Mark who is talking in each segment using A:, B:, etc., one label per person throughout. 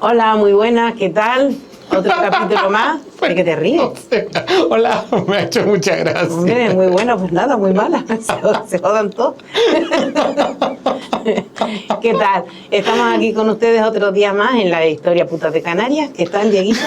A: Hola, muy buenas, ¿qué tal? Otro capítulo más. ¿De qué te ríes?
B: O sea, hola, me ha hecho mucha gracia.
A: Hombre, muy bueno, pues nada, muy mala. Se jodan todos. ¿Qué tal? Estamos aquí con ustedes otro día más en la historia putas de Canarias. ¿Qué tal, Dieguito?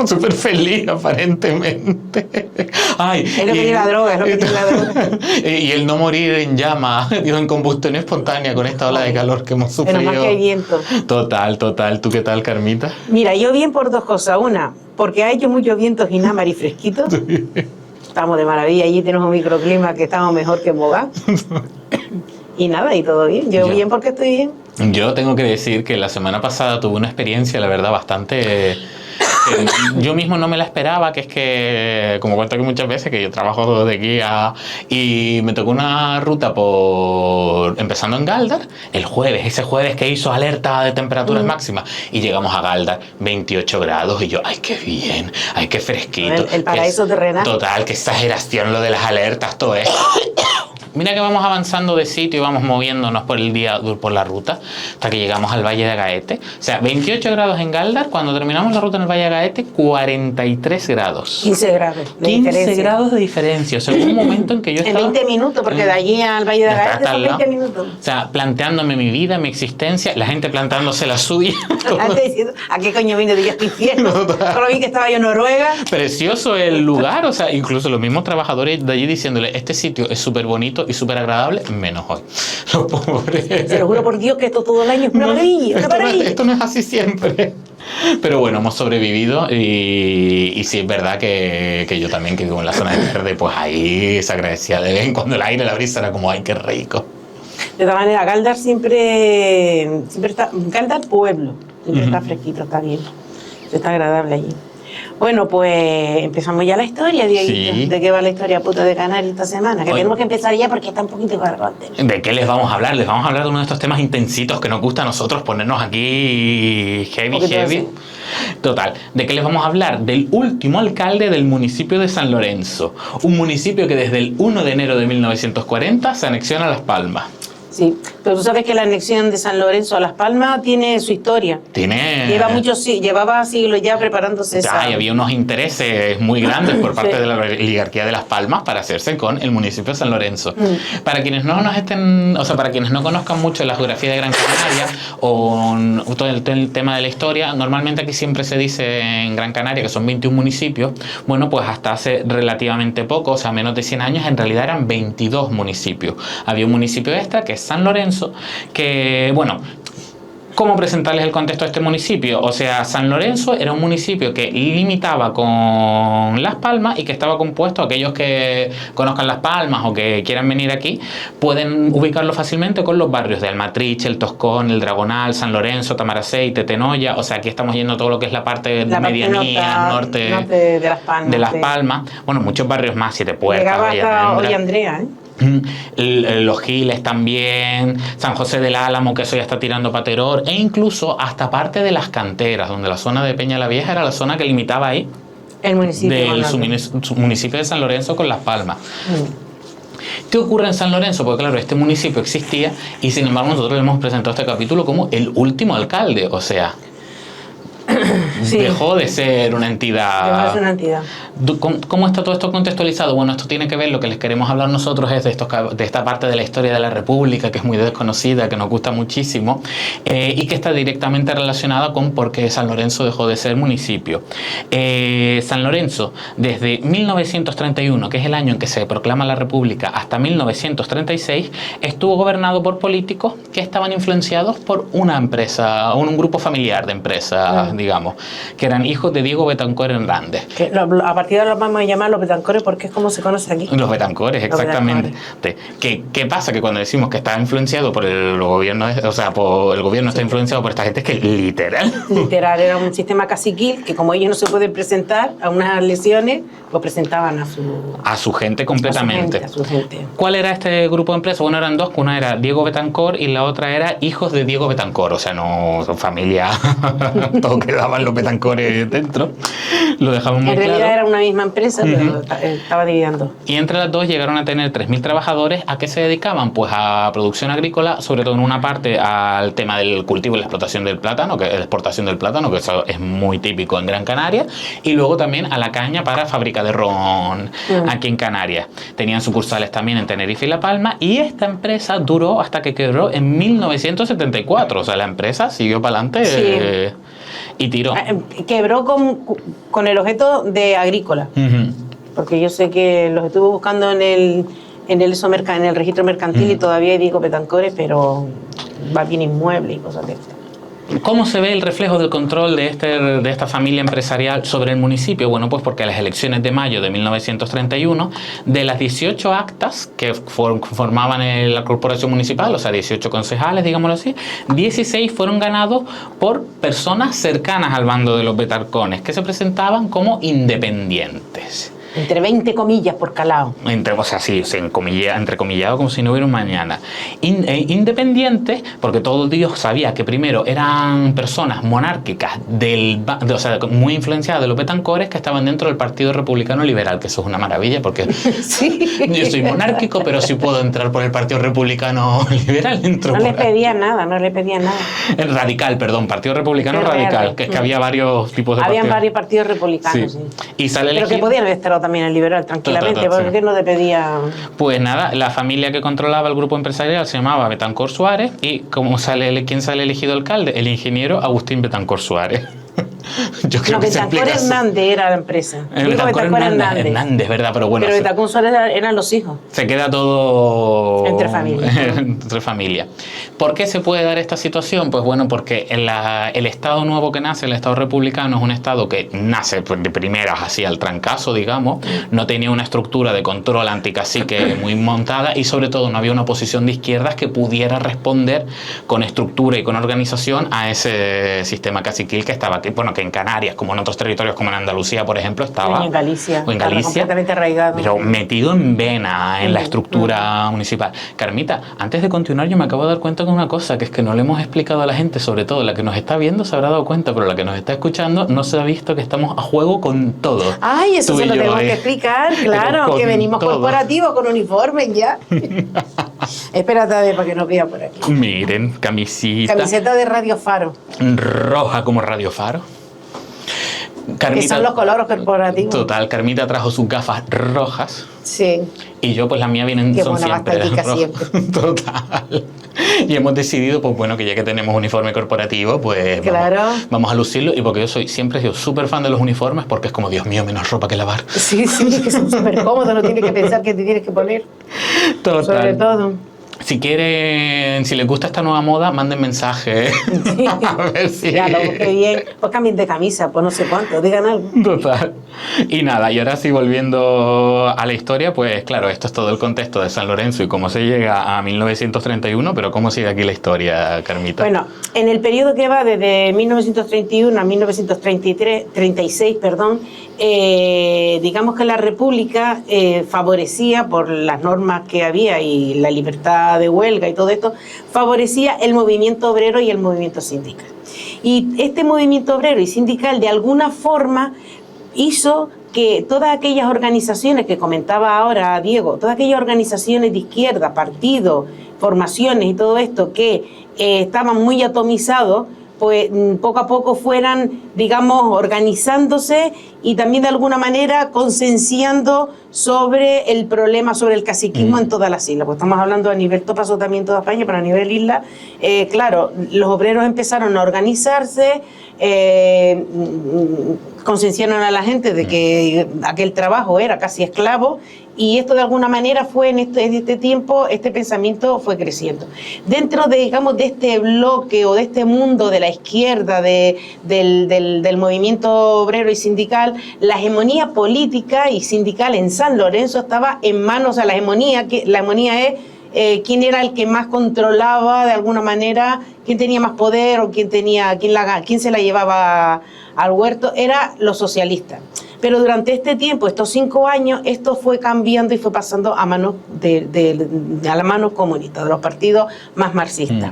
B: Súper feliz, aparentemente. Ay,
A: Es lo que lleva droga, es lo que lleva la droga.
B: Y el no morir en llama, digo, en combustión espontánea con esta ola de calor que hemos sufrido.
A: Menos mal que hay viento.
B: Total. ¿Tú qué tal, Carmita?
A: Mira, yo bien por dos cosas. Una, porque ha hecho muchos vientos Ginamar y fresquitos. Estamos de maravilla, allí tenemos un microclima que estamos mejor que en Bogá. Y nada, y todo bien. Yo bien porque estoy bien.
B: Yo tengo que decir que la semana pasada tuve una experiencia, la verdad, bastante... yo mismo no me la esperaba, que es que, como cuento aquí muchas veces, que yo trabajo de guía y me tocó una ruta empezando en Galdar, ese jueves que hizo alerta de temperaturas máximas, y llegamos a Galdar, 28 grados, y yo, ¡ay, qué bien! ¡Ay, qué fresquito!
A: El paraíso terrenal.
B: Total, qué exageración lo de las alertas, todo eso. Mira que vamos avanzando de sitio y vamos moviéndonos por la ruta hasta que llegamos al Valle de Agaete. O sea, 28 grados en Galdar, cuando terminamos la ruta en el Valle de Agaete, 43 grados.
A: 15 grados de
B: 15
A: diferencia.
B: grados de diferencia. O sea, hubo un momento en que yo estaba...
A: En 20 minutos, porque de allí al Valle de Agaete son 20 minutos.
B: O sea, planteándome mi vida, mi existencia, la gente planteándose la suya.
A: Antes diciendo, ¿a qué coño vine de yo este infierno? Solo vi que estaba yo en Noruega.
B: Precioso el lugar, o sea, incluso los mismos trabajadores de allí diciéndole, este sitio es súper bonito y súper agradable, menos hoy. Los pobres.
A: Se lo juro por Dios que esto todo el año es una maravilla, una maravilla.
B: Esto no es así siempre. Pero bueno, hemos sobrevivido y sí es verdad que yo también, que vivo en la zona de verde, pues ahí se agradecía de vez en cuando el aire, la brisa era como, ¡ay, qué rico!
A: De todas maneras, Galdar siempre está, Galdar pueblo, siempre está fresquito, está bien, está agradable allí. Bueno, pues empezamos ya la historia, Dieguito.
B: Sí.
A: ¿De qué va la historia puta de Canarias esta semana? Que tenemos que empezar ya porque está un poquito cargante.
B: ¿De qué les vamos a hablar? Les vamos a hablar de uno de estos temas intensitos que nos gusta a nosotros ponernos aquí heavy. Total, ¿de qué les vamos a hablar? Del último alcalde del municipio de San Lorenzo, un municipio que desde el 1 de enero de 1940 se anexiona a Las Palmas.
A: Sí, pero tú sabes que la anexión de San Lorenzo a Las Palmas tiene su historia. Llevaba siglos ya preparándose esa...
B: Y había unos intereses muy grandes por parte de la oligarquía de Las Palmas para hacerse con el municipio de San Lorenzo. Para quienes para quienes no conozcan mucho la geografía de Gran Canaria o todo el tema de la historia, normalmente aquí siempre se dice en Gran Canaria que son 21 municipios. Bueno, pues hasta hace relativamente poco, o sea, menos de 100 años, en realidad eran 22 municipios. Había un municipio extra que es San Lorenzo, que, bueno, ¿cómo presentarles el contexto de este municipio? O sea, San Lorenzo era un municipio que limitaba con Las Palmas y que estaba compuesto, aquellos que conozcan Las Palmas o que quieran venir aquí, pueden ubicarlo fácilmente con los barrios de Almatriche, El Toscón, El Dragonal, San Lorenzo, Tamaraceite, Tenoya. O sea, aquí estamos yendo todo lo que es la parte medianía, norte
A: de Las Palmas.
B: De Las Palmas. Bueno, muchos barrios más, Siete Puertas,
A: Llegaba hasta hoy Andrea, ¿eh?
B: Los Giles también, San José del Álamo, que eso ya está tirando para Teror, e incluso hasta parte de las canteras, donde la zona de Peña la Vieja era la zona que limitaba ahí
A: el municipio
B: del municipio de San Lorenzo con Las Palmas. ¿Qué ocurre en San Lorenzo? Porque claro, este municipio existía y sin embargo nosotros hemos presentado este capítulo como el último alcalde, o sea... Sí. Dejó de ser una entidad.
A: Dejó de ser una entidad.
B: ¿Cómo está todo esto contextualizado? Bueno, esto tiene que ver, lo que les queremos hablar nosotros es de esta parte de la historia de la República, que es muy desconocida, que nos gusta muchísimo, y que está directamente relacionada con por qué San Lorenzo dejó de ser municipio. San Lorenzo, desde 1931, que es el año en que se proclama la República, hasta 1936, estuvo gobernado por políticos que estaban influenciados por una empresa, un grupo familiar de empresas, digamos, que eran hijos de Diego Betancor Hernández.
A: A partir de ahora vamos a llamar los Betancores porque es como se conoce aquí.
B: Los Betancores, exactamente. ¿Qué pasa? Que cuando decimos que está influenciado por el gobierno, o sea, por el gobierno está influenciado por esta gente, es que literal
A: era un sistema caciquil que como ellos no se pueden presentar a unas elecciones, pues presentaban a su gente completamente.
B: A su gente. ¿Cuál era este grupo de empresas? Bueno, eran dos, una era Diego Betancor y la otra era hijos de Diego Betancor, o sea, no son familia, todo que quedaban los Betancores dentro. Lo dejamos muy
A: En realidad
B: claro.
A: era una misma empresa, pero estaba dividiendo.
B: Y entre las dos llegaron a tener 3.000 trabajadores. ¿A qué se dedicaban? Pues a producción agrícola, sobre todo en una parte al tema del cultivo y la explotación del plátano, que es la exportación del plátano, que eso es muy típico en Gran Canaria, y luego también a la caña para fábrica de ron aquí en Canarias. Tenían sucursales también en Tenerife y La Palma, y esta empresa duró hasta que quebró en 1974. O sea, la empresa siguió para adelante y tiró.
A: Quebró con el objeto de agrícola, porque yo sé que los estuve buscando en el registro mercantil y todavía hay Diego Betancores, pero va bien inmueble y cosas de esto.
B: ¿Cómo se ve el reflejo del control de esta familia empresarial sobre el municipio? Bueno, pues porque a las elecciones de mayo de 1931, de las 18 actas que formaban la corporación municipal, o sea, 18 concejales, digámoslo así, 16 fueron ganados por personas cercanas al bando de los Betancones, que se presentaban como independientes.
A: Entre 20 comillas por calado.
B: O sea, sí, entrecomillado como si no hubiera un mañana. Independientes, porque todo Dios sabía que primero eran personas monárquicas, o sea, muy influenciadas de los Betancores, que estaban dentro del Partido Republicano Liberal, que eso es una maravilla, porque
A: Sí.
B: yo soy monárquico, pero si puedo entrar por el Partido Republicano Liberal, entro
A: No
B: por
A: le
B: ahí.
A: pedían nada.
B: Radical, perdón, Partido Republicano Radical, que es que había varios tipos de
A: Habían
B: partidos.
A: varios partidos republicanos,
B: Sí.
A: sí.
B: Y sale
A: Pero que
B: elegido.
A: podían haber estado también el liberal tranquilamente,
B: Total,
A: porque
B: sí.
A: no le pedía...
B: Pues nada, la familia que controlaba el grupo empresarial se llamaba Betancor Suárez, y ¿quién sale elegido alcalde? El ingeniero Agustín Betancor Suárez. Yo creo que se
A: Betancor
B: explica así.
A: Hernández era la empresa.
B: Betancor Hernández, ¿verdad? Pero bueno,
A: Pero Betancor Suárez eran los hijos.
B: se queda todo
A: Entre familia.
B: entre familia. ¿Por qué se puede dar esta situación? Pues bueno, porque el Estado nuevo que nace, el Estado republicano, es un Estado que nace de primeras así al trancazo, digamos, no tenía una estructura de control anticacique muy montada, y sobre todo no había una oposición de izquierdas que pudiera responder con estructura y con organización a ese sistema caciquil que estaba aquí, bueno, que en Canarias, como en otros territorios como en Andalucía, por ejemplo, estaba...
A: En Galicia.
B: O en
A: Estaba
B: Galicia.
A: completamente arraigado.
B: Pero metido en vena en la estructura municipal. Carmita, antes de continuar, yo me acabo de dar cuenta de una cosa, que es que no le hemos explicado a la gente, sobre todo la que nos está viendo se habrá dado cuenta, pero la que nos está escuchando no se ha visto que estamos a juego con todo.
A: Ay, eso
B: Tú
A: se
B: y
A: lo
B: yo
A: tenemos
B: ahí.
A: que explicar,
B: Pero
A: claro,
B: con
A: que venimos
B: todo.
A: corporativos con uniformes ya. Espérate a ver para que nos vea por aquí.
B: Miren, camisita
A: Camiseta de Radio Faro,
B: roja como Radio Faro.
A: que son los colores corporativos.
B: Total, Carmita trajo sus gafas rojas.
A: Sí.
B: Y yo, pues las mías vienen,
A: Qué
B: son
A: buena
B: siempre
A: bastallica
B: rojas.
A: siempre.
B: Total. Y hemos decidido, pues bueno, que ya que tenemos uniforme corporativo, pues
A: Claro.
B: vamos a lucirlo. Y porque yo siempre he sido súper fan de los uniformes, porque es como, Dios mío, menos ropa que lavar.
A: Sí, que son súper cómodos, no tienes que pensar que te tienes que poner.
B: Total.
A: Sobre todo.
B: Si quieren, si les gusta esta nueva moda, manden mensaje.
A: Sí.
B: A ver si...
A: Claro, qué bien. Pues cambien de camisa, pues no sé cuánto, digan algo.
B: Total. Y nada, y ahora sí, volviendo a la historia, pues claro, esto es todo el contexto de San Lorenzo y cómo se llega a 1931, pero ¿cómo sigue aquí la historia, Carmita?
A: Bueno, en el periodo que va desde 1931 a 1936, digamos que la República favorecía, por las normas que había y la libertad de huelga y todo esto, favorecía el movimiento obrero y el movimiento sindical. Y este movimiento obrero y sindical de alguna forma hizo que todas aquellas organizaciones que comentaba ahora Diego, todas aquellas organizaciones de izquierda, partidos, formaciones y todo esto que estaban muy atomizados, pues poco a poco fueran, digamos, organizándose y también de alguna manera concienciando sobre el problema, sobre el caciquismo en todas las islas. Pues estamos hablando a nivel, esto pasó también en toda España, pero a nivel isla, claro, los obreros empezaron a organizarse, concienciaron a la gente de que aquel trabajo era casi esclavo, y esto de alguna manera fue en este tiempo, este pensamiento fue creciendo. Dentro de, digamos, de este bloque o de este mundo de la izquierda, del movimiento obrero y sindical, la hegemonía política y sindical en San Lorenzo estaba en manos, o sea, la hegemonía es quién era el que más controlaba de alguna manera, quién tenía más poder o quién se la llevaba al huerto, era los socialistas. Pero durante este tiempo, estos 5 años, esto fue cambiando y fue pasando a manos a las manos comunistas, de los partidos más marxistas.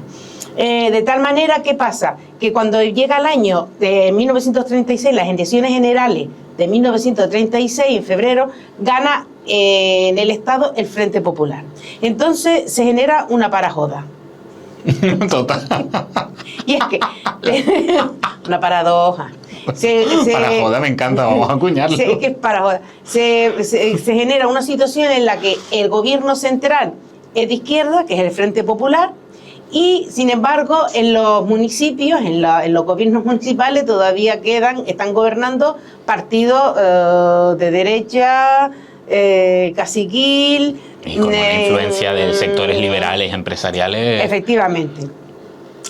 A: De tal manera, ¿qué pasa? Que cuando llega el año de 1936, las elecciones generales de 1936, en febrero, gana en el Estado el Frente Popular. Entonces se genera una parajoda.
B: Total.
A: Y es que una paradoja.
B: Parajoda me encanta, vamos a acuñarlo.
A: Es que es parajoda. Se genera una situación en la que el gobierno central es de izquierda, que es el Frente Popular, y sin embargo en los municipios, en los gobiernos municipales todavía están gobernando partidos de derecha, caciquil.
B: Y con una influencia de sectores liberales, empresariales.
A: Efectivamente.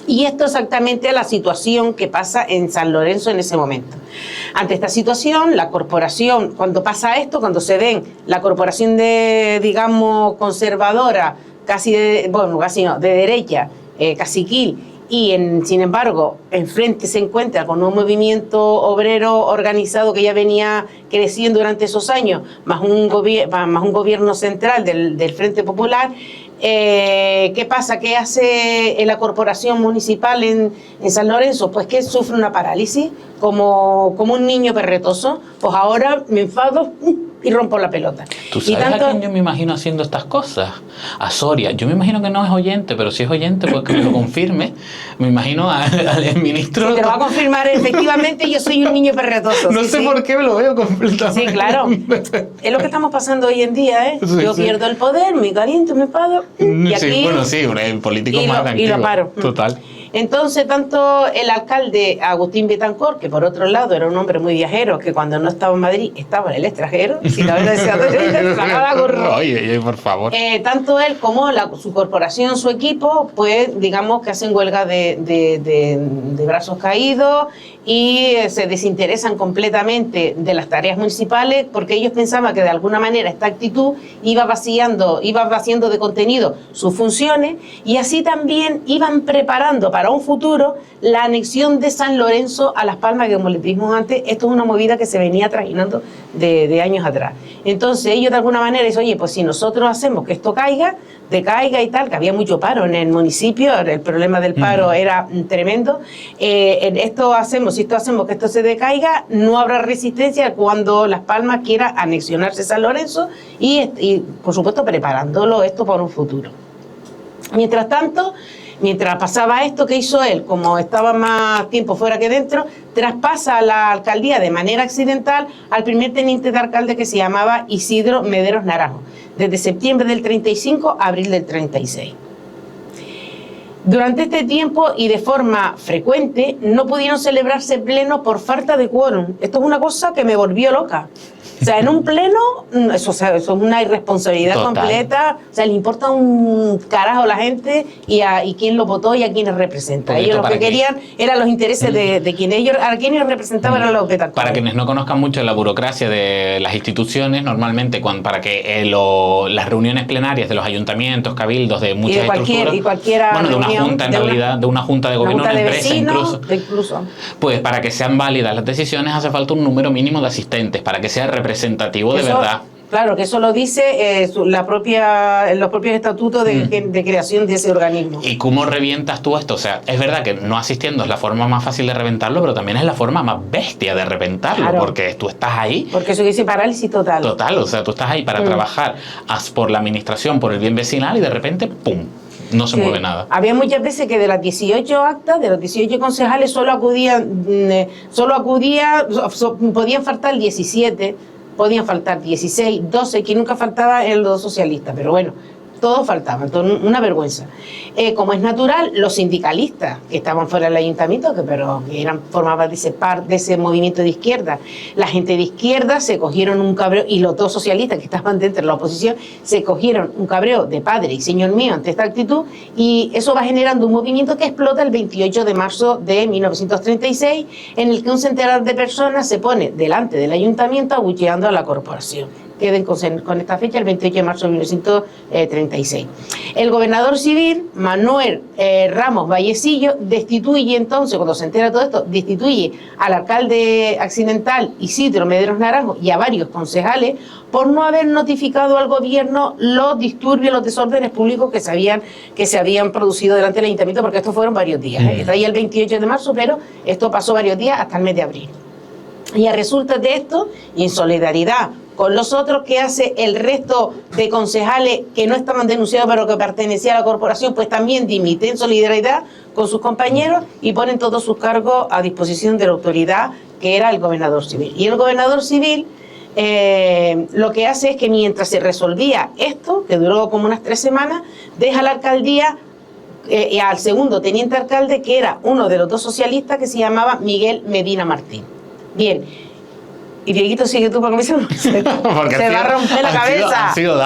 A: Y esto exactamente es la situación que pasa en San Lorenzo en ese momento. Ante esta situación, la corporación, cuando pasa esto, cuando se ven la corporación digamos, conservadora, casi no, de derecha, caciquil, y sin embargo, enfrente se encuentra con un movimiento obrero organizado que ya venía creciendo durante esos años, más un gobierno central del Frente Popular. ¿Qué pasa? ¿Qué hace la corporación municipal en San Lorenzo? Pues que sufre una parálisis, como un niño perretoso. Pues ahora me enfado y rompo la pelota.
B: ¿Tú sabes a quién yo me imagino haciendo estas cosas? A Soria. Yo me imagino que no es oyente, pero si es oyente, pues que me lo confirme. Me imagino al ministro...
A: Sí, te lo va a confirmar, efectivamente, yo soy un niño perretoso.
B: No sé por qué me lo veo completamente.
A: Sí, claro. Es lo que estamos pasando hoy en día, ¿eh?
B: Sí,
A: yo pierdo el poder, me caliento, me enfado, y aquí...
B: Sí, bueno, sí, el político más tranquilo.
A: Y lo paro.
B: Total.
A: Entonces, tanto el alcalde Agustín Betancourt, que por otro lado era un hombre muy viajero, que cuando no estaba en Madrid estaba en el extranjero, si la verdad
B: Oye, por favor.
A: Tanto él como su corporación, su equipo, pues digamos que hacen huelga de brazos caídos y se desinteresan completamente de las tareas municipales, porque ellos pensaban que de alguna manera esta actitud iba vaciando de contenido sus funciones, y así también iban preparando para un futuro la anexión de San Lorenzo a Las Palmas, que como les dijimos antes, esto es una movida que se venía trajinando de años atrás. Entonces ellos de alguna manera dicen, oye, pues si nosotros hacemos que esto decaiga y tal, que había mucho paro en el municipio, el problema del paro era tremendo, si esto hacemos que esto se decaiga, no habrá resistencia cuando Las Palmas quiera anexionarse a San Lorenzo y por supuesto preparándolo esto para un futuro. Mientras tanto, mientras pasaba esto, ¿qué hizo él? Como estaba más tiempo fuera que dentro, traspasa la alcaldía de manera accidental al primer teniente de alcalde, que se llamaba Isidro Mederos Naranjo, desde septiembre del 35 a abril del 36. Durante este tiempo y de forma frecuente no pudieron celebrarse plenos por falta de quórum. Esto es una cosa que me volvió loca. O sea, en un pleno, eso es una irresponsabilidad
B: Total.
A: Completa. O sea, le importa un carajo a la gente y quién lo votó y a quiénes representa.
B: Porque
A: ellos lo que
B: que
A: eran los intereses de quienes representaban eran los Betancourt.
B: Para quienes no conozcan mucho la burocracia de las instituciones, normalmente para que las reuniones plenarias de los ayuntamientos, cabildos, de muchas estructuras, de una junta en realidad, de una junta de gobierno, una empresa incluso, pues para que sean válidas las decisiones hace falta un número mínimo de asistentes, para que sea representativo de verdad.
A: Claro, que eso lo dice los propios estatutos de creación de ese organismo.
B: ¿Y cómo revientas tú esto? O sea, es verdad que no asistiendo es la forma más fácil de reventarlo, pero también es la forma más bestia de reventarlo, claro, porque tú estás ahí.
A: Porque eso dice parálisis total.
B: Total, o sea, tú estás ahí para trabajar por la administración, por el bien vecinal, y de repente, ¡pum!, no se mueve nada.
A: Había muchas veces que de las 18 actas, de los 18 concejales, podían faltar 17, podían faltar 16, 12, que nunca faltaba en los socialistas, pero bueno, todos faltaban, una vergüenza. Como es natural, los sindicalistas que estaban fuera del ayuntamiento, formaban de ese movimiento de izquierda, la gente de izquierda se cogieron un cabreo, y los dos socialistas que estaban dentro de la oposición se cogieron un cabreo de padre y señor mío ante esta actitud, y eso va generando un movimiento que explota el 28 de marzo de 1936, en el que un centenar de personas se pone delante del ayuntamiento abucheando a la corporación. queden con esta fecha, el 28 de marzo de 1936. El gobernador civil, Manuel Ramos Vallecillo, destituye entonces, cuando se entera todo esto, destituye al alcalde accidental Isidro Mederos Naranjo y a varios concejales por no haber notificado al gobierno los disturbios, los desórdenes públicos que se habían producido delante del ayuntamiento, porque estos fueron varios días. Está ahí el 28 de marzo, pero esto pasó varios días hasta el mes de abril. Y a resulta de esto, y en solidaridad con los otros, que hace el resto de concejales que no estaban denunciados pero que pertenecían a la corporación, pues también dimiten en solidaridad con sus compañeros y ponen todos sus cargos a disposición de la autoridad, que era el gobernador civil. Y el gobernador civil lo que hace es que mientras se resolvía esto, que duró como unas 3 semanas, deja la alcaldía al segundo teniente alcalde, que era uno de los 2 socialistas, que se llamaba Miguel Medina Martín. Bien, y Dieguito, sigue tú, porque se va a romper la cabeza.
B: Han sido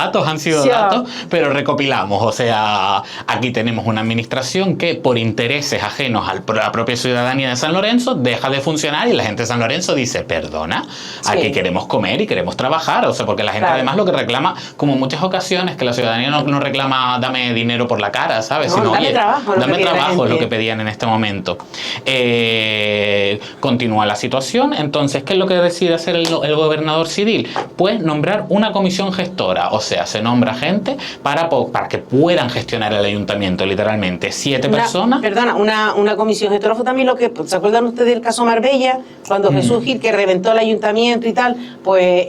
B: datos, pero recopilamos. O sea, aquí tenemos una administración que por intereses ajenos a la propia ciudadanía de San Lorenzo deja de funcionar, y la gente de San Lorenzo dice, perdona, aquí queremos comer y queremos trabajar. O sea, porque la gente además lo que reclama, como en muchas ocasiones, que la ciudadanía no reclama dame dinero por la cara, ¿sabes?
A: No,
B: sino,
A: dame trabajo,
B: es lo que pedían en este momento. Continúa la situación. Entonces, ¿qué es lo que decide hacer el gobernador civil? Pues nombrar una comisión gestora, o sea, se nombra gente para que puedan gestionar el ayuntamiento, literalmente 7 personas.
A: Perdona, una comisión gestora fue también lo que, ¿se acuerdan ustedes del caso Marbella? Cuando Jesús Gil, que reventó el ayuntamiento y tal, pues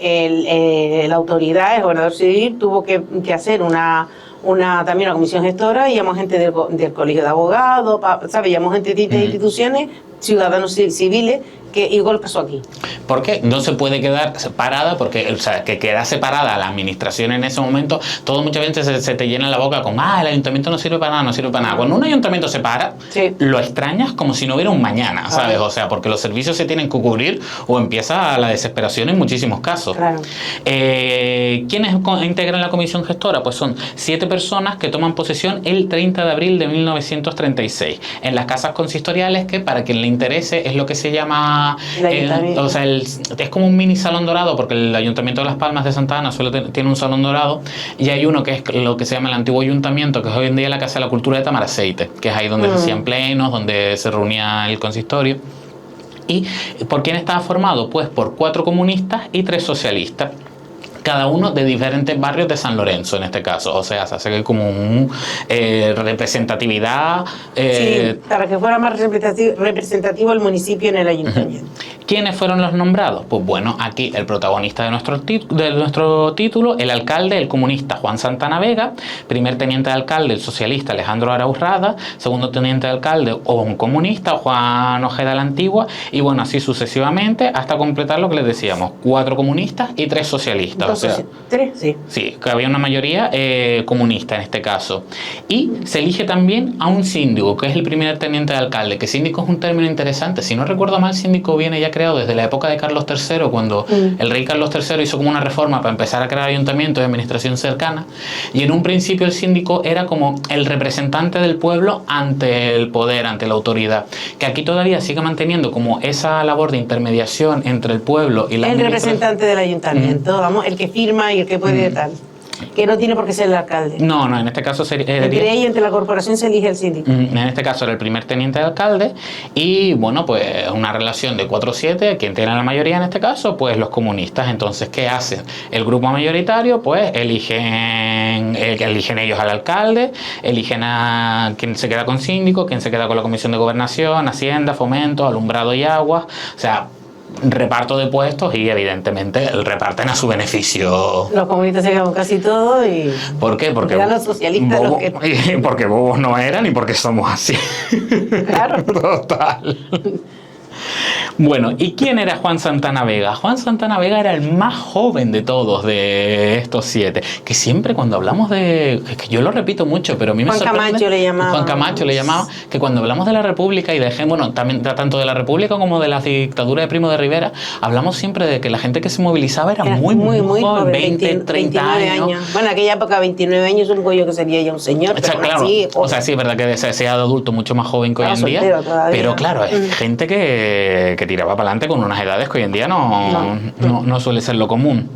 A: la autoridad, el gobernador civil, tuvo que hacer también una comisión gestora, y llamó gente del colegio de abogados, ¿sabes? Llamó gente de instituciones, ciudadanos civiles, que igual pasó aquí.
B: ¿Por qué? No se puede quedar separada, porque, o sea, que queda separada la administración en ese momento, todo muchas veces se te llena la boca con, el ayuntamiento no sirve para nada, no sirve para nada. Cuando un ayuntamiento se para, lo extrañas como si no hubiera un mañana, ¿sabes? O sea, porque los servicios se tienen que cubrir, o empieza la desesperación en muchísimos casos.
A: Claro.
B: ¿Quiénes integran la comisión gestora? Pues son 7 personas que toman posesión el 30 de abril de 1936 en las casas consistoriales, que para quien le interese es lo que se llama o sea, es como un mini salón dorado, porque el Ayuntamiento de Las Palmas de Santa Ana tiene un salón dorado, y hay uno que es lo que se llama el antiguo ayuntamiento, que es hoy en día la Casa de la Cultura de Tamaraceite, que es ahí donde se hacían plenos, donde se reunía el consistorio. ¿Y por quién estaba formado? Pues por 4 comunistas y 3 socialistas, cada uno de diferentes barrios de San Lorenzo, en este caso. O sea, se hace como un representatividad.
A: Sí, para que fuera más representativo el municipio en el ayuntamiento.
B: ¿Quiénes fueron los nombrados? Pues bueno, aquí el protagonista de nuestro título, el alcalde, el comunista Juan Santana Vega, primer teniente de alcalde, el socialista Alejandro Arauz Rada, segundo teniente de alcalde o un comunista, Juan Ojeda la Antigua, y bueno, así sucesivamente, hasta completar lo que les decíamos, 4 comunistas y 3 socialistas. O sea,
A: 3, sí.
B: Sí, que había una mayoría comunista en este caso. Y se elige también a un síndico, que es el primer teniente de alcalde, que síndico es un término interesante. Si no recuerdo mal, síndico viene ya creado desde la época de Carlos III, cuando el rey Carlos III hizo como una reforma para empezar a crear ayuntamientos de administración cercana. Y en un principio el síndico era como el representante del pueblo ante el poder, ante la autoridad. Que aquí todavía sigue manteniendo como esa labor de intermediación entre el pueblo y la
A: el representante del ayuntamiento, vamos, el que firma y el que puede tal. Que no tiene por qué ser el alcalde.
B: No, en este caso sería...
A: Entre ella y entre la corporación se elige el síndico.
B: En este caso era el primer teniente de alcalde, y bueno, pues una relación de 4-7, quien tiene la mayoría en este caso, pues los comunistas. Entonces, ¿qué hacen? El grupo mayoritario, pues eligen ellos al alcalde, eligen a quien se queda con síndico, quien se queda con la comisión de gobernación, hacienda, fomento, alumbrado y agua. O sea, reparto de puestos, y evidentemente reparten a su beneficio.
A: Los comunistas se quedan casi todo y...
B: ¿Por qué? Porque
A: eran los socialistas los que...
B: porque bobos no eran, y porque somos así.
A: Claro.
B: Total. Bueno, ¿y quién era Juan Santana Vega? Juan Santana Vega era el más joven de todos, de estos 7. Que siempre cuando hablamos de... que yo lo repito mucho, pero a mí me sorprende...
A: Juan Camacho le llamaba.
B: Juan Camacho le llamaba, que cuando hablamos de la República y de... bueno, también tanto de la República como de la dictadura de Primo de Rivera, hablamos siempre de que la gente que se movilizaba era muy joven, 20, 30 años.
A: Bueno, en aquella época 29 años, un yo que sería ya un señor.
B: Pero claro, sí, o sea, sí, es verdad que sea de adulto mucho más joven que hoy en día, pero claro, es gente que tiraba para adelante con unas edades que hoy en día no suele ser lo común.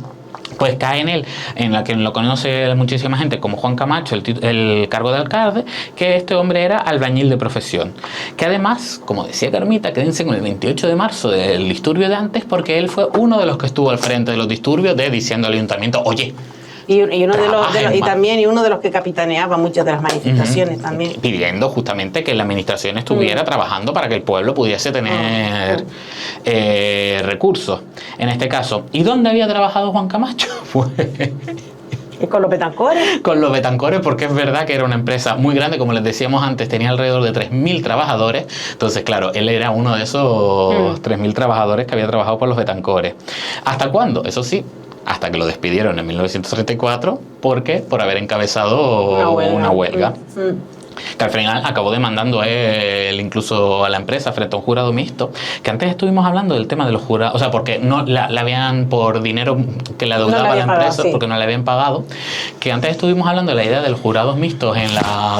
B: pues cae en él, en la que lo conoce muchísima gente como Juan Camacho, el cargo de alcalde, que este hombre era albañil de profesión. Que además, como decía Carmita, quédense con el 28 de marzo del disturbio de antes, porque él fue uno de los que estuvo al frente de los disturbios, diciendo al ayuntamiento, oye,
A: y uno y uno de los que capitaneaba muchas de las manifestaciones también.
B: Pidiendo justamente que la administración estuviera trabajando para que el pueblo pudiese tener recursos. En este caso, ¿y dónde había trabajado Juan Camacho? Pues
A: ¿Con los Betancores?
B: Con los Betancores, porque es verdad que era una empresa muy grande, como les decíamos antes, tenía alrededor de 3.000 trabajadores. Entonces, claro, él era uno de esos 3.000 trabajadores que había trabajado por los Betancores. ¿Hasta cuándo? Eso sí, hasta que lo despidieron en 1934, porque por haber encabezado una huelga. Que al final acabó demandando él incluso a la empresa frente a un jurado mixto, que antes estuvimos hablando del tema de los jurados, o sea, porque no la habían, por dinero que le adeudaba a la empresa, porque no le habían pagado, que antes estuvimos hablando de la idea de los jurados mixtos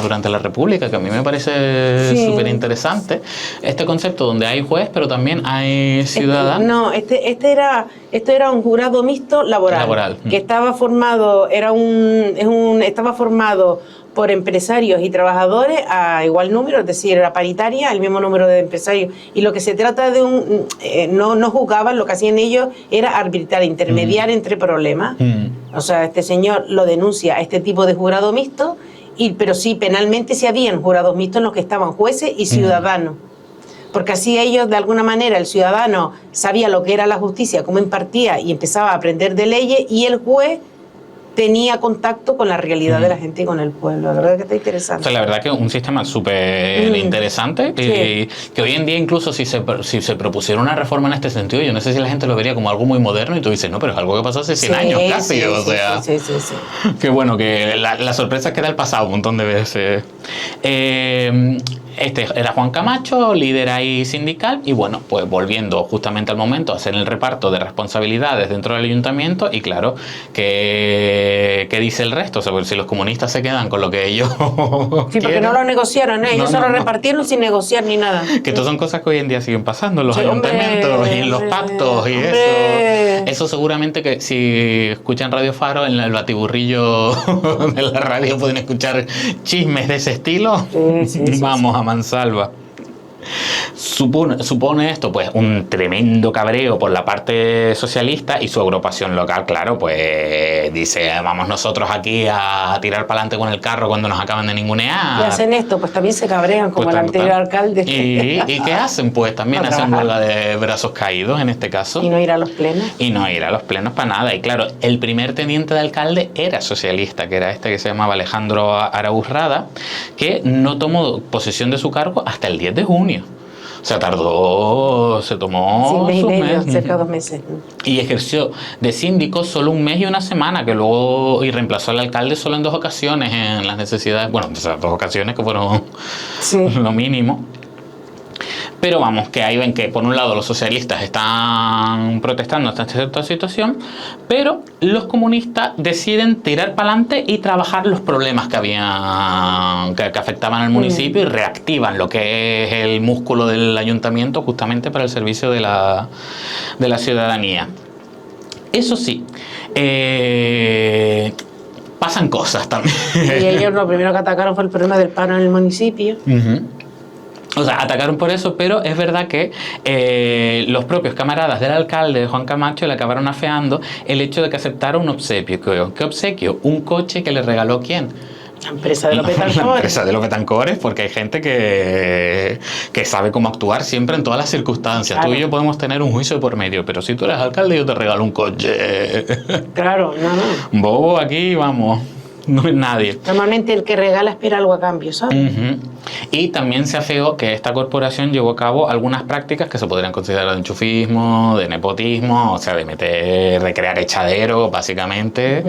B: durante la República, que a mí me parece súper interesante, este concepto donde hay juez, pero también hay ciudadano.
A: Esto era un jurado mixto laboral. Que estaba formado, estaba formado por empresarios y trabajadores a igual número, es decir, era paritaria, el mismo número de empresarios. Y lo que se trata de no juzgaban, lo que hacían ellos era arbitrar, intermediar entre problemas. O sea, este señor lo denuncia a este tipo de jurado mixto, pero sí, penalmente sí habían jurados mixtos en los que estaban jueces y ciudadanos. Porque así ellos, de alguna manera, el ciudadano sabía lo que era la justicia, cómo impartía y empezaba a aprender de leyes, y el juez tenía contacto con la realidad de la gente y con el pueblo. La verdad que está interesante.
B: O sea, la verdad que es un sistema súper interesante, que hoy en día incluso si se propusiera una reforma en este sentido, yo no sé si la gente lo vería como algo muy moderno, y tú dices, no, pero es algo que pasó hace 100 años casi, o sea. Sí. Qué bueno, que la sorpresa queda el pasado un montón de veces. Este era Juan Camacho, líder ahí sindical, y bueno, pues volviendo justamente al momento a hacer el reparto de responsabilidades dentro del ayuntamiento, y claro, ¿qué dice el resto? O sea, si los comunistas se quedan con lo que ellos
A: sí, porque no lo negociaron, ellos solo repartieron sin negociar ni nada.
B: Que estas son cosas que hoy en día siguen pasando en los ayuntamientos y en los pactos y eso. Eso seguramente que si escuchan Radio Faro, en el batiburrillo de la radio pueden escuchar chismes de ese estilo. Vamos a mansalva. Supone esto pues un tremendo cabreo por la parte socialista, y su agrupación local, claro, pues dice, vamos nosotros aquí a tirar para adelante con el carro cuando nos acaban de ningunear.
A: Y hacen esto, pues también se cabrean como pues el anterior alcalde.
B: ¿Y qué hacen? Pues también hacen huelga de brazos caídos en este caso.
A: Y no ir a los plenos.
B: Y no ir a los plenos para nada. Y claro, el primer teniente de alcalde era socialista, que era este que se llamaba Alejandro Araúz Rada, que no tomó posesión de su cargo hasta el 10 de junio. O sea, se tomó
A: mes y medio, cerca de 2 meses.
B: Y ejerció de síndico solo 1 mes y 1 semana, y reemplazó al alcalde solo en 2 ocasiones en las necesidades, bueno, o sea, 2 ocasiones que fueron lo mínimo. Pero vamos, que ahí ven que por un lado los socialistas están protestando ante esta situación, pero los comunistas deciden tirar para adelante y trabajar los problemas que afectaban al municipio, y reactivan lo que es el músculo del ayuntamiento justamente para el servicio de la ciudadanía. Eso sí, pasan cosas también.
A: Y ellos lo primero que atacaron fue el problema del paro en el municipio.
B: O sea, atacaron por eso, pero es verdad que los propios camaradas del alcalde, Juan Camacho, le acabaron afeando el hecho de que aceptara un obsequio. ¿Qué obsequio? Un coche que le regaló ¿quién?
A: La empresa de los Betancores.
B: La empresa de los Betancores, porque hay gente que sabe cómo actuar siempre en todas las circunstancias. Claro. Tú y yo podemos tener un juicio por medio, pero si tú eres alcalde, yo te regalo un coche.
A: Claro, no.
B: Bobo, aquí vamos. No es nadie.
A: Normalmente el que regala espera algo a cambio, ¿sabes?
B: Y también se afeó que esta corporación llevó a cabo algunas prácticas que se podrían considerar de enchufismo, de nepotismo, o sea, de crear echaderos, básicamente.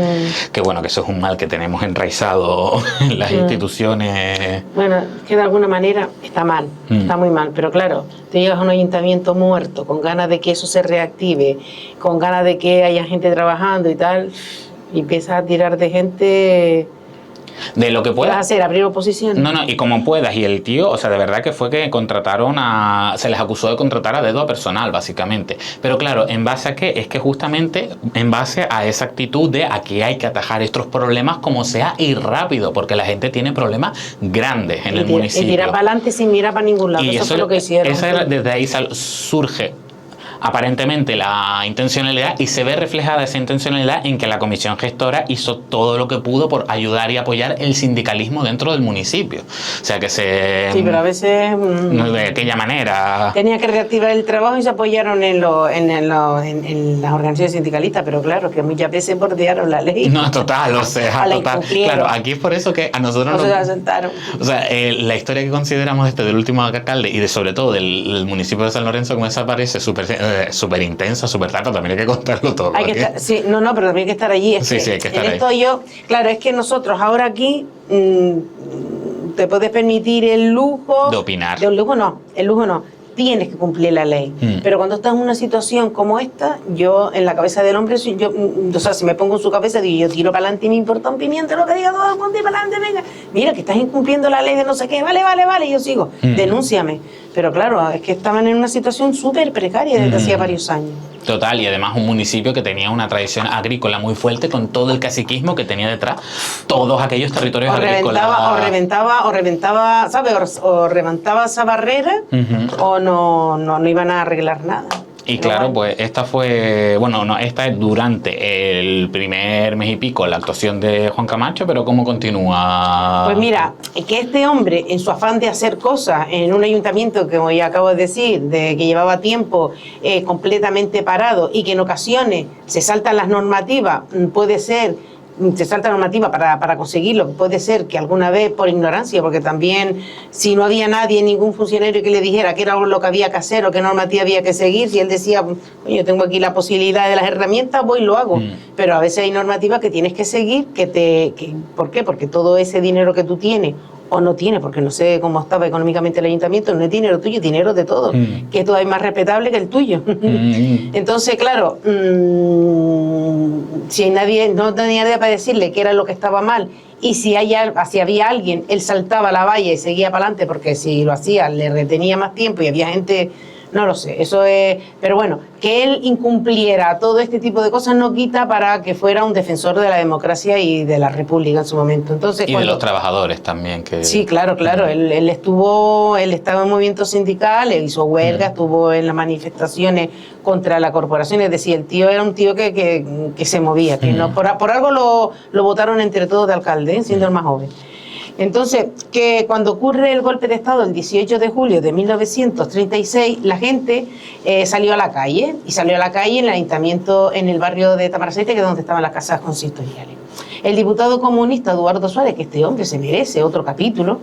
B: Que bueno, que eso es un mal que tenemos enraizado en las instituciones.
A: Bueno, que de alguna manera está mal, está muy mal, pero claro, te llegas a un ayuntamiento muerto, con ganas de que eso se reactive, con ganas de que haya gente trabajando y tal, y empiezas a tirar de gente.
B: De lo que
A: ¿Qué vas a
B: puedas.
A: hacer? ¿Abrir oposición?
B: No, y como puedas. Y el tío, o sea, de verdad que fue que se les acusó de contratar a dedo a personal, básicamente. Pero claro, ¿en base a qué? Es que justamente en base a esa actitud de aquí hay que atajar estos problemas como sea y rápido, porque la gente tiene problemas grandes en el municipio.
A: Y tirar para adelante sin mirar para ningún lado.
B: Y
A: Eso fue lo que hicieron.
B: desde ahí surge aparentemente la intencionalidad, y se ve reflejada esa intencionalidad en que la comisión gestora hizo todo lo que pudo por ayudar y apoyar el sindicalismo dentro del municipio. O sea que
A: Sí, pero a veces...
B: de aquella manera...
A: Tenía que reactivar el trabajo y se apoyaron en las organizaciones sindicalistas, pero claro, que muchas veces bordearon la ley.
B: No, total, o sea,
A: la
B: total.
A: incumplieron.
B: Claro, aquí es por eso que a nosotros
A: No se la sentaron.
B: O sea, la historia que consideramos del último alcalde y sobre todo del municipio de San Lorenzo, como desaparece, súper intensa, súper larga, también hay que contarlo todo.
A: Hay que estar, sí, no, pero también hay que estar allí.
B: Sí, hay que estar
A: en
B: ahí.
A: esto claro, es que nosotros ahora aquí te puedes permitir el lujo...
B: De opinar.
A: El lujo no. Tienes que cumplir la ley. Pero cuando estás en una situación como esta, yo en la cabeza del hombre, o sea, si me pongo en su cabeza, digo, yo tiro para adelante y me importa un pimiento lo que diga todo el mundo y para adelante, venga. Mira, que estás incumpliendo la ley de no sé qué, vale, y yo sigo. Denúnciame. Pero claro, es que estaban en una situación súper precaria desde hacía varios años.
B: Total, y además un municipio que tenía una tradición agrícola muy fuerte con todo el caciquismo que tenía detrás todos aquellos territorios agrícolas.
A: O reventaba, ¿sabes? O reventaba esa barrera o no iban a arreglar nada.
B: Y claro, pues esta es durante el primer mes y pico la actuación de Juan Camacho, pero ¿cómo continúa?
A: Pues mira, que este hombre, en su afán de hacer cosas en un ayuntamiento, que como ya acabo de decir, que llevaba tiempo completamente parado y que en ocasiones se saltan las normativas, se salta la normativa para conseguirlo, puede ser que alguna vez por ignorancia, porque también si no había nadie, ningún funcionario que le dijera qué era lo que había que hacer o qué normativa había que seguir, si él decía, yo tengo aquí la posibilidad de las herramientas, voy y lo hago. Pero a veces hay normativas que tienes que seguir, ¿por qué? Porque todo ese dinero que tú tienes o no tiene, porque no sé cómo estaba económicamente el ayuntamiento, no es dinero tuyo, es dinero de todo, que es todavía más respetable que el tuyo. Entonces, claro, si no tenía idea para decirle qué era lo que estaba mal, y si había alguien, él saltaba la valla y seguía para adelante, porque si lo hacía, le retenía más tiempo y había gente... No lo sé, eso es... Pero bueno, que él incumpliera todo este tipo de cosas no quita para que fuera un defensor de la democracia y de la república en su momento. Entonces,
B: de los trabajadores también.
A: Sí, claro. Él estaba en movimientos sindicales, hizo huelga, estuvo en las manifestaciones contra la corporación. Es decir, el tío era un tío que se movía, que no por algo lo votaron entre todos de alcalde, siendo el más joven. Entonces, que cuando ocurre el golpe de Estado el 18 de julio de 1936, la gente salió a la calle, y salió a la calle en el ayuntamiento, en el barrio de Tamaracete, que es donde estaban las casas consistoriales. El diputado comunista Eduardo Suárez, que este hombre se merece otro capítulo,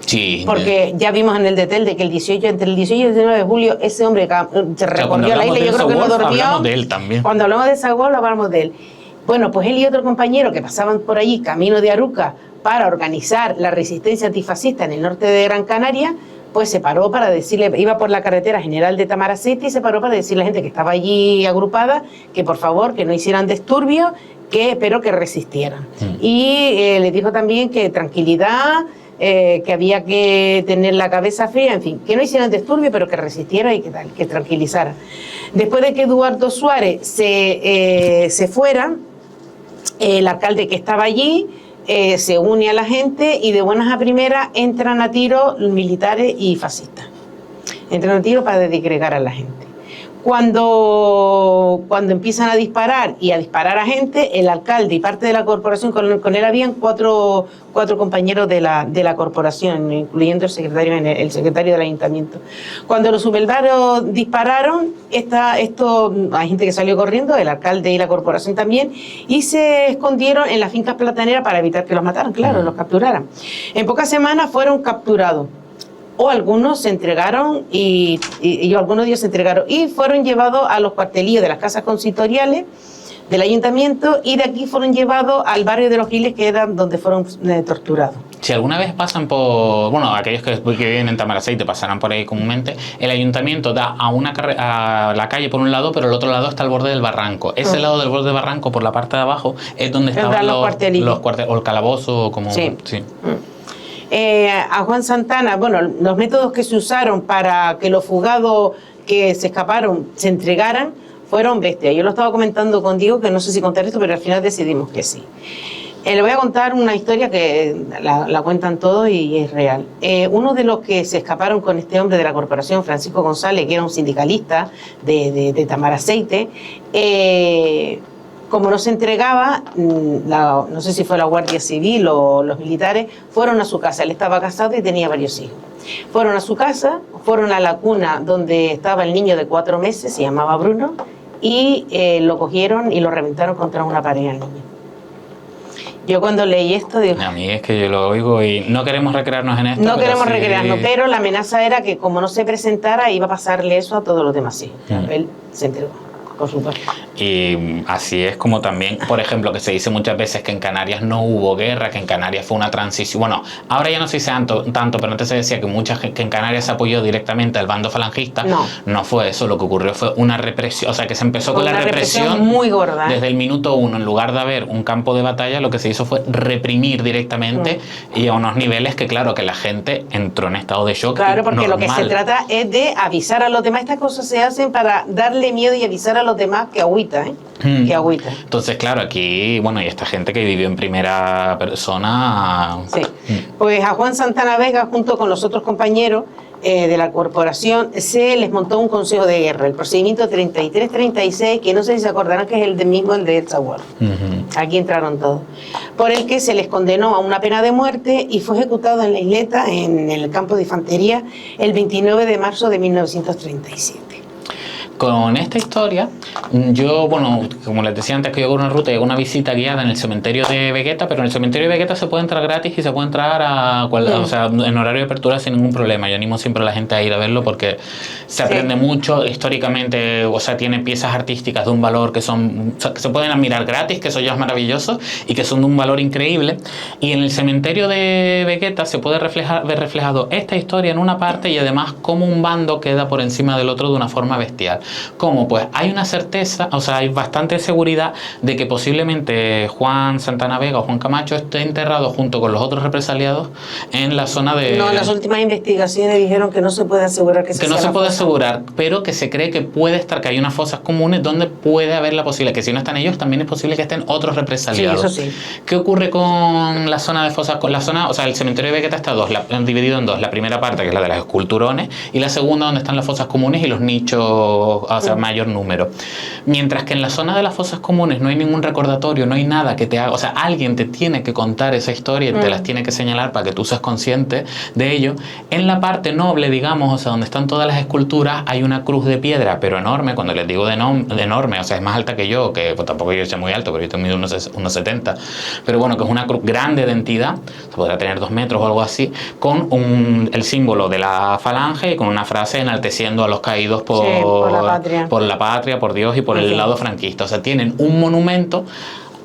B: sí,
A: porque ya vimos en el detel de que entre el 18 y el 19 de julio ese hombre se recorrió la isla, yo creo que no durmió.
B: Hablamos de él también.
A: Cuando hablamos de Zagual, hablamos de él. Bueno, pues él y otro compañero que pasaban por allí, camino de Aruca, para organizar la resistencia antifascista en el norte de Gran Canaria, pues se paró para decirle, iba por la carretera general de Tamaracete y se paró para decirle a la gente que estaba allí agrupada que por favor que no hicieran disturbios, pero que resistieran. Y le dijo también que tranquilidad, que había que tener la cabeza fría, en fin, que no hicieran disturbios, pero que resistieran y que tranquilizara. Después de que Eduardo Suárez se fuera, el alcalde que estaba allí se une a la gente y de buenas a primeras entran a tiro militares y fascistas. Entran a tiro para disgregar a la gente. Cuando empiezan a disparar a gente, el alcalde y parte de la corporación, con él habían cuatro compañeros de la corporación, incluyendo el secretario del ayuntamiento. Cuando los subalternos dispararon, hay gente que salió corriendo, el alcalde y la corporación también, y se escondieron en las fincas plataneras para evitar que los mataran, claro, los capturaran. En pocas semanas fueron capturados. O algunos se entregaron y algunos de ellos se entregaron y fueron llevados a los cuartelillos de las casas consistoriales, del ayuntamiento, y de aquí fueron llevados al barrio de Los Giles, que era donde fueron torturados.
B: Si alguna vez pasan por, bueno, aquellos que viven en Tamaraceite pasarán por ahí comúnmente, el ayuntamiento da a la calle por un lado, pero el otro lado está al borde del barranco. Ese lado del borde del barranco, por la parte de abajo, es donde estaban los cuarteles, o el calabozo, como...
A: Sí. A Juan Santana, bueno, los métodos que se usaron para que los fugados que se escaparon se entregaran fueron bestias. Yo lo estaba comentando con Diego, que no sé si contar esto, pero al final decidimos que sí. Le voy a contar una historia que la cuentan todos y es real. Uno de los que se escaparon con este hombre de la corporación, Francisco González, que era un sindicalista de Tamaraceite, como no se entregaba, no sé si fue la Guardia Civil o los militares, fueron a su casa. Él estaba casado y tenía varios hijos. Fueron a su casa, fueron a la cuna donde estaba el niño de 4 meses, se llamaba Bruno, y lo cogieron y lo reventaron contra una pared al niño. Yo cuando leí esto digo...
B: A mí es que yo lo oigo y no queremos recrearnos en esto.
A: No queremos recrearnos, pero la amenaza era que como no se presentara iba a pasarle eso a todos los demás hijos. Él se entregó, por supuesto.
B: Y así es como también, por ejemplo, que se dice muchas veces que en Canarias no hubo guerra, que en Canarias fue una transición. Bueno, ahora ya no se dice tanto, pero antes se decía que en Canarias se apoyó directamente al bando falangista. No fue eso, lo que ocurrió fue una represión, o sea, que se empezó con la represión
A: muy gorda.
B: Desde el minuto 1, en lugar de haber un campo de batalla, lo que se hizo fue reprimir directamente y a unos niveles que, claro, que la gente entró en estado de shock.
A: Claro, porque
B: normal.
A: Lo que se trata es de avisar a los demás. Estas cosas se hacen para darle miedo y avisar a los demás que agüita. Que agüita.
B: Entonces, claro, aquí, bueno, y esta gente que vivió en primera persona...
A: Sí. Pues a Juan Santana Vega, junto con los otros compañeros de la corporación, se les montó un consejo de guerra, el procedimiento 3336, que no sé si se acordarán que es el mismo, el de Elsa Wolf. Aquí entraron todos. Por el que se les condenó a una pena de muerte y fue ejecutado en la isleta, en el campo de infantería, el 29 de marzo de 1937.
B: Con esta historia, yo, bueno, como les decía antes, que yo hago una ruta y hago una visita guiada en el cementerio de Vegueta, pero en el cementerio de Vegueta se puede entrar gratis y se puede entrar o sea, en horario de apertura sin ningún problema. Yo animo siempre a la gente a ir a verlo porque se aprende mucho históricamente, o sea, tiene piezas artísticas de un valor que son, o sea, que se pueden admirar gratis, que eso ya es maravilloso y que son de un valor increíble. Y en el cementerio de Vegueta se puede ver reflejado esta historia en una parte y además cómo un bando queda por encima del otro de una forma bestial. Como pues hay una certeza, o sea, hay bastante seguridad de que posiblemente Juan Santana Vega o Juan Camacho esté enterrado junto con los otros represaliados en la zona de...
A: No, las últimas investigaciones dijeron que no se puede asegurar que
B: no se puede asegurar, pero que se cree que puede estar, que hay unas fosas comunes donde puede haber la posibilidad, que si no están ellos, también es posible que estén otros represaliados.
A: Sí, eso sí.
B: ¿Qué ocurre con la zona de fosas? Con la zona, o sea, el cementerio de Vegueta está dividido en dos. La primera parte, que es la de las esculturones, y la segunda, donde están las fosas comunes y los nichos, o sea, mayor número. Mientras que en la zona de las fosas comunes no hay ningún recordatorio, no hay nada que te haga, o sea, alguien te tiene que contar esa historia y te las tiene que señalar para que tú seas consciente de ello. En la parte noble, digamos, o sea, donde están todas las esculturas, hay una cruz de piedra, pero enorme. Cuando les digo de enorme, o sea, es más alta que yo, que pues, tampoco yo soy muy alto, pero yo tengo unos 1,70, pero bueno, que es una cruz grande de entidad, se podrá tener 2 metros o algo así, con el símbolo de la falange y con una frase enalteciendo a los caídos por la patria, por Dios y por el lado franquista. O sea, tienen un monumento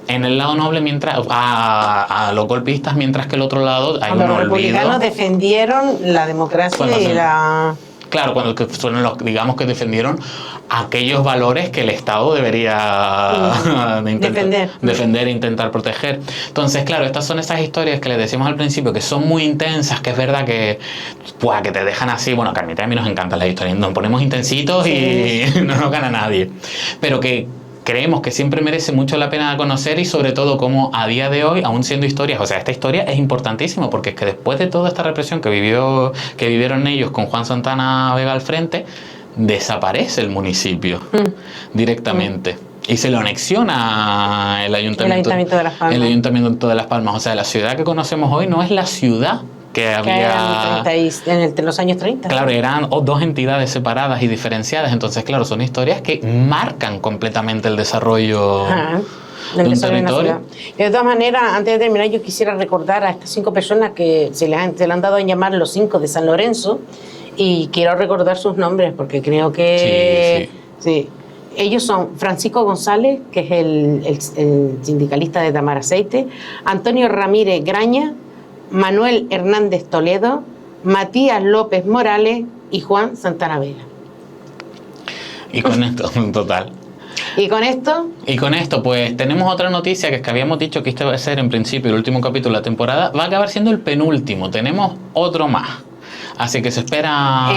B: en el lado noble mientras a los golpistas, mientras que el otro lado hay un olvido. Los republicanos
A: defendieron la democracia y la...
B: Claro, cuando que fueron los, digamos, que defendieron aquellos valores que el Estado debería defender e intentar proteger. Entonces, claro, estas son esas historias que les decimos al principio, que son muy intensas, que es verdad que, pues, que te dejan así. Bueno, Carmita, a mí nos encantan las historias, nos ponemos intensitos y no nos gana nadie. Pero que creemos que siempre merece mucho la pena conocer y sobre todo como a día de hoy, aún siendo historias, o sea, esta historia es importantísima porque es que después de toda esta represión que vivieron ellos con Juan Santana Vega al frente, desaparece el municipio directamente. Y se lo anexiona el Ayuntamiento de Las Palmas. El Ayuntamiento de Las Palmas. O sea, la ciudad que conocemos hoy no es la ciudad que había
A: en los años 30.
B: Claro, eran dos entidades separadas y diferenciadas. Entonces, claro, son historias que marcan completamente el desarrollo de un territorio.
A: De todas maneras, antes de terminar, yo quisiera recordar a estas 5 personas que se le han dado a llamar los 5 de San Lorenzo, y quiero recordar sus nombres porque creo que... Sí. Ellos son Francisco González, que es el sindicalista de Tamaraceite, Antonio Ramírez Graña, Manuel Hernández Toledo, Matías López Morales y Juan Santana Vega.
B: Y con esto, total.
A: ¿Y con esto?
B: Y con esto, pues tenemos otra noticia, que es que habíamos dicho que este va a ser en principio el último capítulo de la temporada, va a acabar siendo el penúltimo, tenemos otro más. Así que se espera...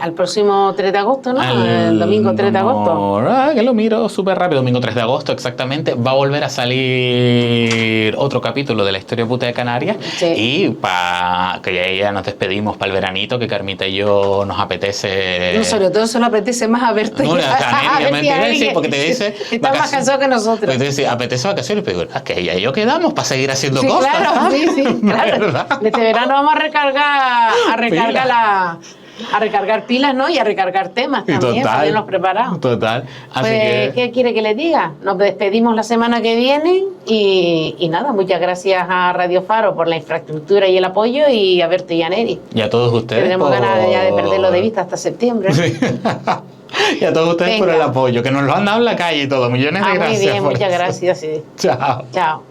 A: Al próximo 3 de agosto, ¿no? El domingo 3 de agosto.
B: Que lo miro súper rápido, domingo 3 de agosto exactamente, va a volver a salir otro capítulo de la historia puta de Canarias.
A: Sí.
B: Y para que ya nos despedimos para el veranito, que Carmita y yo nos apetece...
A: No, sobre todo se lo apetece más a Berto.
B: No, sí, porque te dice...
A: Está más cansado que nosotros.
B: Porque te dice, apetece vacaciones, pero es que ya y yo quedamos para seguir haciendo cosas.
A: Claro, sí, claro.
B: ¿Verdad?
A: Este verano vamos a recargar pilas, ¿no? Y a recargar temas también, también los preparados.
B: Total. Así
A: pues,
B: que...
A: ¿qué quiere que les diga? Nos despedimos la semana que viene y nada, muchas gracias a Radio Faro por la infraestructura y el apoyo y a Berto y a Neri.
B: Y a todos ustedes
A: Tenemos ganas ya de perderlo de vista hasta septiembre.
B: Sí. Y a todos ustedes por el apoyo, que nos lo han dado en la calle y todo. Millones de gracias.
A: Muy bien, muchas gracias. Sí.
B: Chao.
A: Chao.